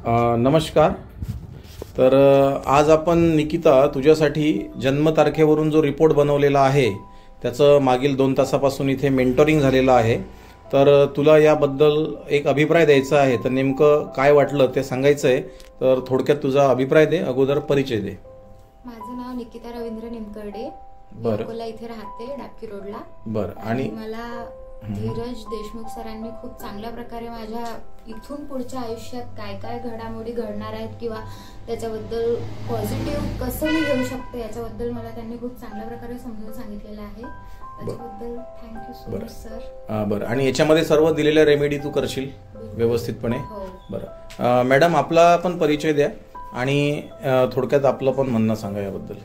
नमस्कार. तर आज आपण निकिता तुझ्यासाठी जन्मतारखेवरून जो रिपोर्ट बनवलेला आहे त्याचं मागील 2 तासापासून इथे मेंटोरिंग झालेलं आहे. तर तुला याबद्दल एक अभिप्राय द्यायचा आहे. तर नेमकं काय वाटलं ते सांगायचं आहे. तर थोडक्यात तुझा अभिप्राय दे, अगोदर परिचय दे. माझं नाव निकिता रवींद्र निमकर्डे. बरं. अकोला इथे राहते, डाबकी रोडला. बरं. आणि मला धीरज देशमुख सरांनी खूप चांगल्या प्रकारे माझ्या इथून पुढच्या आयुष्यात काय काय घडामोडी घडणार आहेत किंवा त्याच्याबद्दल पॉझिटिव्ह कसं मी घेऊ शकते याच्याबद्दल मला त्यांनी खूप चांगल्या प्रकारे समजून सांगितलेलं आहे. त्याच्याबद्दल थँक्यू सो मच सर. बरं. आणि याच्यामध्ये सर्व दिलेल्या रेमेडी तू करशील व्यवस्थितपणे? हो. बरं. मॅडम, आपला पण परिचय द्या आणि थोडक्यात आपलं पण म्हणणं सांगा याबद्दल.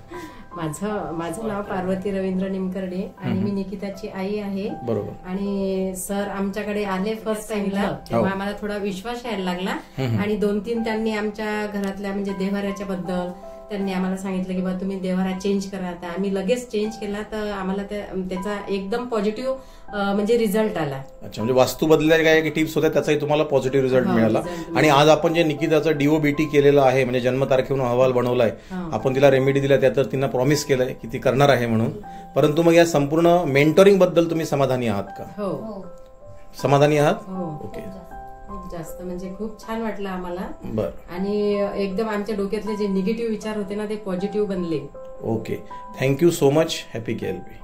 माझं नाव पार्वती रवींद्र निमकर्डे आणि मी निकिताची आई आहे. बरोबर. आणि सर आमच्याकडे आले फर्स्ट टाइमला, तेव्हा आम्हाला थोडा विश्वास यायला लागला. आणि 2-3 त्यांनी आमच्या घरातल्या म्हणजे देव्हाऱ्याच्या बद्दल त्यांनी आम्हाला सांगितलं की बा तुम्ही देव्हारा चेंज करा. तर आम्ही लगेच चेंज केला. तर आम्हाला त्याचा एकदम पॉझिटिव्ह म्हणजे रिझल्ट आला. अच्छा, म्हणजे वास्तू बदलल्या काही टिप्स होत्या त्याचाही तुम्हाला पॉझिटिव्ह रिझल्ट मिळाला. आणि आज आपण जे निकिताचं डीओबीटी केलेलं आहे म्हणजे जन्मतारखेवरून अहवाल बनवलाय, आपण तिला रेमेडी दिल्या, त्या तर तिनं प्रॉमिस केलंय की ती करणार आहे म्हणून. परंतु मग या संपूर्ण मेंटोरिंग बद्दल तुम्ही समाधानी आहात का? हो, समाधानी आहात. ओके. खूप जास्त म्हणजे खूप छान वाटलं आम्हाला. बरं. आणि एकदम आमच्या डोक्यातले जे निगेटिव्ह विचार होते ना ते पॉझिटिव्ह बनले. Okay. Thank you so much. Happy KLP.